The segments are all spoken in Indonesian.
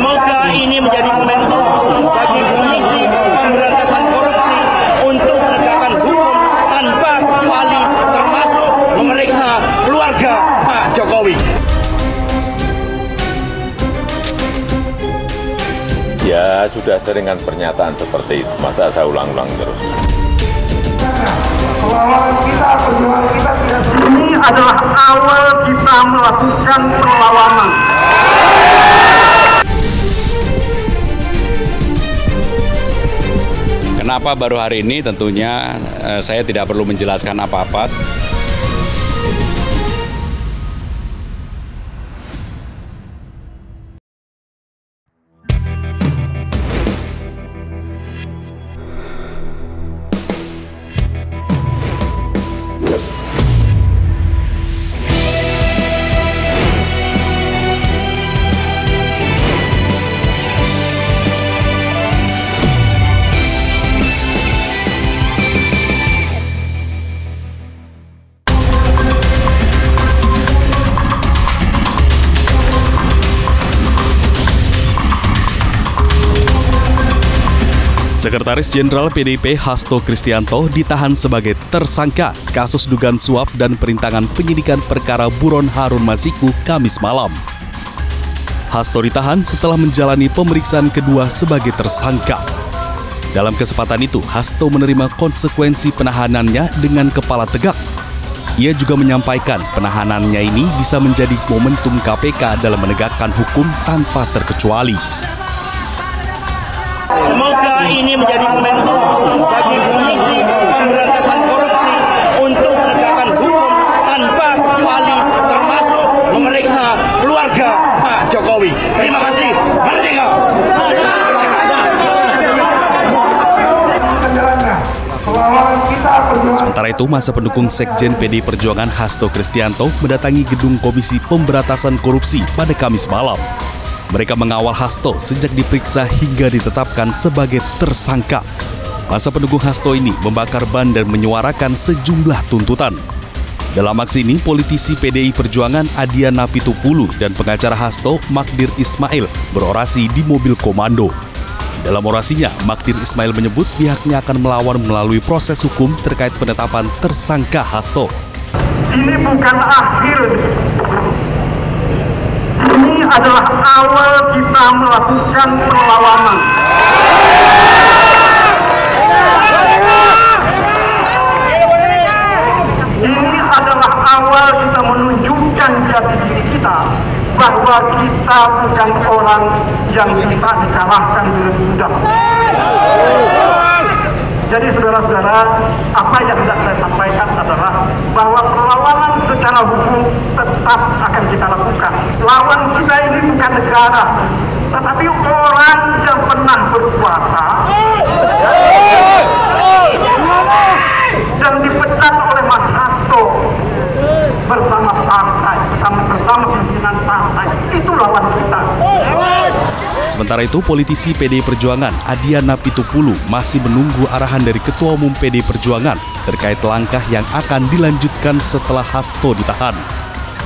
Semoga ini menjadi momentum bagi Komisi Pemberantasan Korupsi untuk menegakkan hukum tanpa kecuali, termasuk memeriksa keluarga Pak Jokowi. Ya, sudah sering kan pernyataan seperti itu. Masa saya ulang-ulang terus? Perlawanan kita, perjuangan kita tidak ini adalah awal kita melakukan perlawanan. Kenapa baru hari ini? Tentunya saya tidak perlu menjelaskan apa-apa. Sekretaris Jenderal PDIP Hasto Kristianto ditahan sebagai tersangka kasus dugaan suap dan perintangan penyidikan perkara buron Harun Masiku Kamis malam. Hasto ditahan setelah menjalani pemeriksaan kedua sebagai tersangka. Dalam kesempatan itu, Hasto menerima konsekuensi penahanannya dengan kepala tegak. Ia juga menyampaikan penahanannya ini bisa menjadi momentum KPK dalam menegakkan hukum tanpa terkecuali. Semoga ini menjadi momentum bagi Komisi Pemberantasan Korupsi untuk menegakkan hukum tanpa kecuali, termasuk memeriksa keluarga Pak Jokowi. Terima kasih. Merdeka! Sementara itu, masa pendukung Sekjen PDI Perjuangan Hasto Kristianto mendatangi gedung Komisi Pemberantasan Korupsi pada Kamis malam. Mereka mengawal Hasto sejak diperiksa hingga ditetapkan sebagai tersangka. Masa pendukung Hasto ini membakar ban dan menyuarakan sejumlah tuntutan. Dalam aksi ini, politisi PDI Perjuangan Adiana Pitupulu dan pengacara Hasto Magdir Ismail berorasi di mobil komando. Dalam orasinya, Magdir Ismail menyebut pihaknya akan melawan melalui proses hukum terkait penetapan tersangka Hasto. Ini bukan akhir. Ini adalah awal kita melakukan perlawanan. Ini adalah awal kita menunjukkan jati diri kita bahwa kita bukan orang yang bisa dikalahkan dengan mudah. Jadi saudara-saudara, apa yang hendak saya sampaikan adalah bahwa perlawanan secara hukum tetap akan kita lakukan. Lawan kita ini bukan negara, tetapi orang yang pernah berkuasa dan dipecat oleh Mas Hasto bersama partai, bersama pimpinan partai. Itu lawan kita. Sementara itu, politisi PDI Perjuangan Adiana Pitupulu masih menunggu arahan dari Ketua Umum PDI Perjuangan terkait langkah yang akan dilanjutkan setelah Hasto ditahan.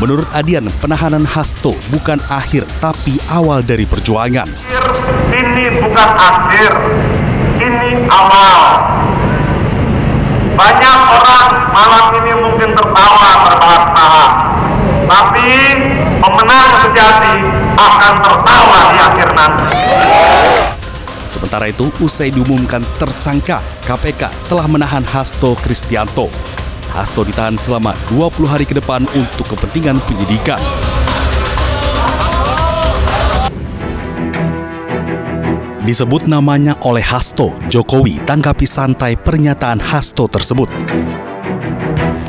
Menurut Adian, penahanan Hasto bukan akhir tapi awal dari perjuangan. Ini bukan akhir, ini awal. Banyak orang malam ini mungkin tertawa terbahak-bahak, tapi pemenang sejati akan tertawa di akhir nanti. Sementara itu, usai diumumkan tersangka, KPK telah menahan Hasto Kristianto. Hasto ditahan selama 20 hari ke depan untuk kepentingan penyidikan. Disebut namanya oleh Hasto, Jokowi tanggapi santai pernyataan Hasto tersebut.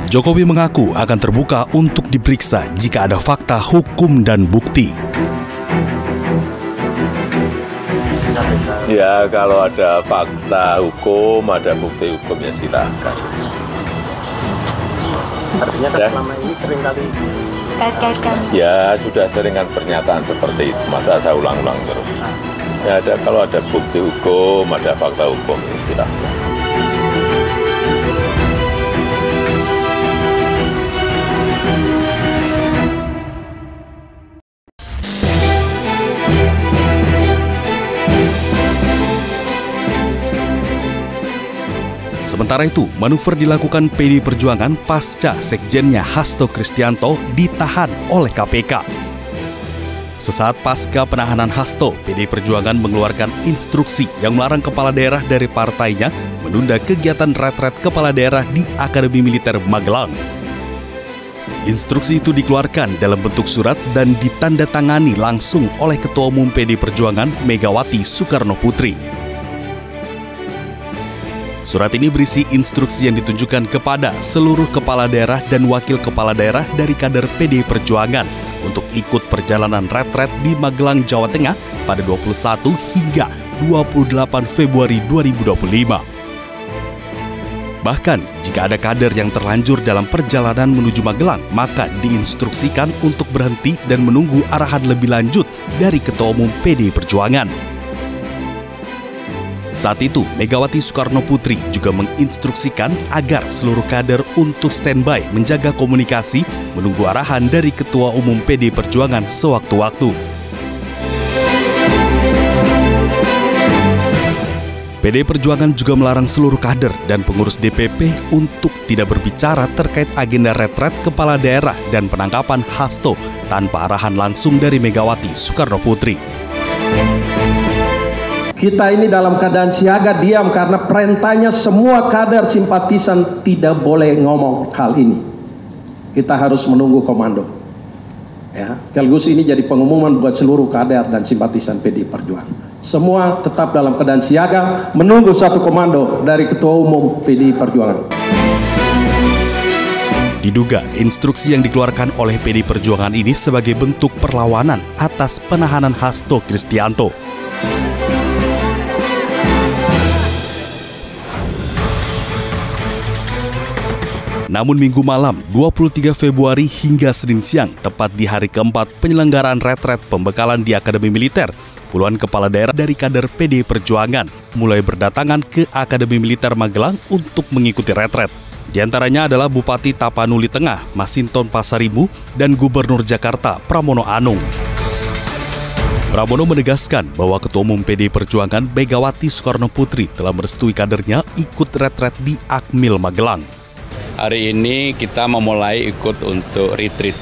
Jokowi mengaku akan terbuka untuk diperiksa jika ada fakta hukum dan bukti. Ya, kalau ada fakta hukum, ada bukti hukum, ya silakan. Artinya kan selama ini seringkali kait-kaitkan. Ya, sudah sering kan pernyataan seperti itu. Masa saya ulang-ulang terus? Ya, kalau ada bukti hukum, ada fakta hukum, ya silakan. Sementara itu, manuver dilakukan PDI Perjuangan pasca sekjennya Hasto Kristianto ditahan oleh KPK. Sesaat pasca penahanan Hasto, PDI Perjuangan mengeluarkan instruksi yang melarang kepala daerah dari partainya menunda kegiatan retret kepala daerah di Akademi Militer Magelang. Instruksi itu dikeluarkan dalam bentuk surat dan ditandatangani langsung oleh Ketua Umum PDI Perjuangan Megawati Soekarno Putri. Surat ini berisi instruksi yang ditujukan kepada seluruh kepala daerah dan wakil kepala daerah dari kader PDI Perjuangan untuk ikut perjalanan retret di Magelang, Jawa Tengah pada 21 hingga 28 Februari 2025. Bahkan, jika ada kader yang terlanjur dalam perjalanan menuju Magelang, maka diinstruksikan untuk berhenti dan menunggu arahan lebih lanjut dari Ketua Umum PDI Perjuangan. Saat itu, Megawati Soekarno Putri juga menginstruksikan agar seluruh kader untuk standby menjaga komunikasi menunggu arahan dari Ketua Umum PDI Perjuangan sewaktu-waktu. PDI Perjuangan juga melarang seluruh kader dan pengurus DPP untuk tidak berbicara terkait agenda retret kepala daerah dan penangkapan Hasto tanpa arahan langsung dari Megawati Soekarno Putri. Kita ini dalam keadaan siaga diam karena perintahnya semua kader simpatisan tidak boleh ngomong hal ini. Kita harus menunggu komando. Ya, sekaligus ini jadi pengumuman buat seluruh kader dan simpatisan PDI Perjuangan. Semua tetap dalam keadaan siaga menunggu satu komando dari Ketua Umum PDI Perjuangan. Diduga instruksi yang dikeluarkan oleh PDI Perjuangan ini sebagai bentuk perlawanan atas penahanan Hasto Kristianto. Namun Minggu malam, 23 Februari hingga Senin siang, tepat di hari keempat penyelenggaraan retret pembekalan di Akademi Militer, puluhan kepala daerah dari kader PDI Perjuangan mulai berdatangan ke Akademi Militer Magelang untuk mengikuti retret. Di antaranya adalah Bupati Tapanuli Tengah, Masinton Pasaribu, dan Gubernur Jakarta, Pramono Anung. Pramono menegaskan bahwa Ketua Umum PDI Perjuangan Megawati Soekarno Putri telah merestui kadernya ikut retret di Akmil Magelang. Hari ini kita memulai ikut untuk retreat.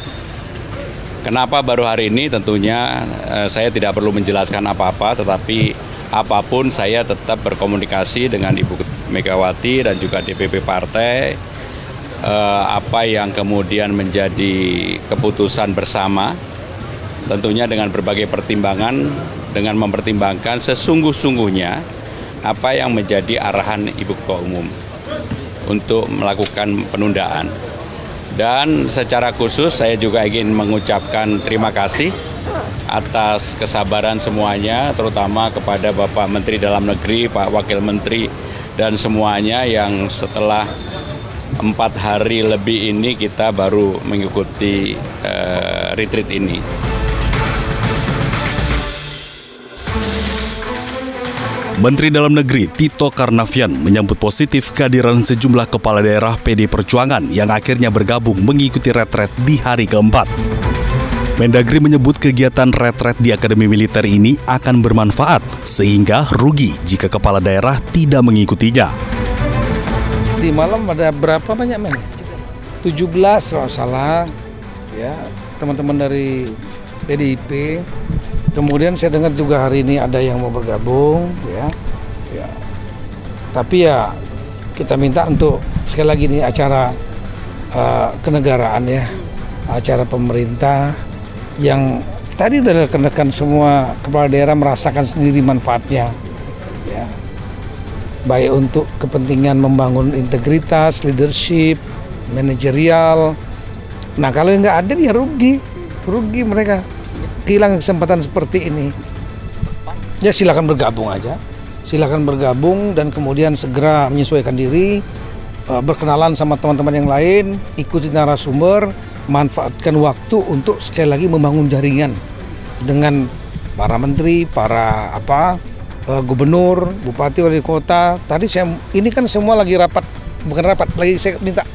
Kenapa baru hari ini? Tentunya saya tidak perlu menjelaskan apa-apa, tetapi apapun saya tetap berkomunikasi dengan Ibu Megawati dan juga DPP partai. Apa yang kemudian menjadi keputusan bersama, tentunya dengan berbagai pertimbangan, dengan mempertimbangkan sesungguh-sungguhnya apa yang menjadi arahan Ibu Ketua Umum untuk melakukan penundaan. Dan secara khusus saya juga ingin mengucapkan terima kasih atas kesabaran semuanya, terutama kepada Bapak Menteri Dalam Negeri, Pak Wakil Menteri, dan semuanya yang setelah 4 hari lebih ini kita baru mengikuti retreat ini. Menteri Dalam Negeri Tito Karnavian menyambut positif kehadiran sejumlah kepala daerah PDI Perjuangan yang akhirnya bergabung mengikuti retret di hari keempat. Mendagri menyebut kegiatan retret di Akademi Militer ini akan bermanfaat sehingga rugi jika kepala daerah tidak mengikutinya. Di malam ada berapa banyak men? 17 kalau salah, ya teman-teman dari PDIP. Kemudian saya dengar juga hari ini ada yang mau bergabung, ya. Tapi ya kita minta untuk sekali lagi ini acara kenegaraan ya, acara pemerintah yang tadi sudah rekan-rekan semua kepala daerah merasakan sendiri manfaatnya, ya. Baik untuk kepentingan membangun integritas, leadership, manajerial. Nah kalau nggak ada ya rugi mereka. Kehilangan kesempatan seperti ini. Ya silakan bergabung aja. Silakan bergabung dan kemudian segera menyesuaikan diri, berkenalan sama teman-teman yang lain, ikuti narasumber, manfaatkan waktu untuk sekali lagi membangun jaringan dengan para menteri, para gubernur, bupati, wali kota. Tadi ini kan semua lagi rapat, bukan rapat, lagi saya minta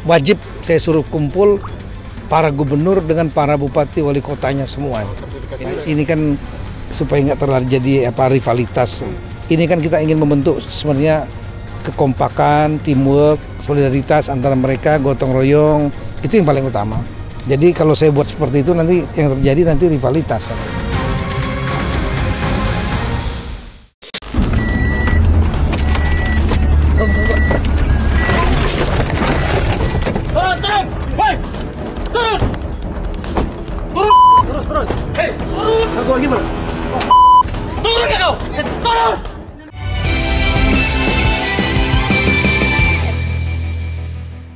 wajib saya suruh kumpul para gubernur dengan para bupati wali kotanya semua. Ini kan supaya nggak terjadi rivalitas. Ini kan kita ingin membentuk sebenarnya kekompakan, teamwork, solidaritas antara mereka, gotong royong, itu yang paling utama. Jadi kalau saya buat seperti itu nanti yang terjadi nanti rivalitas. Turun! Hei! Turun! Aku lagi, Bang. Turun ya kau! Turun!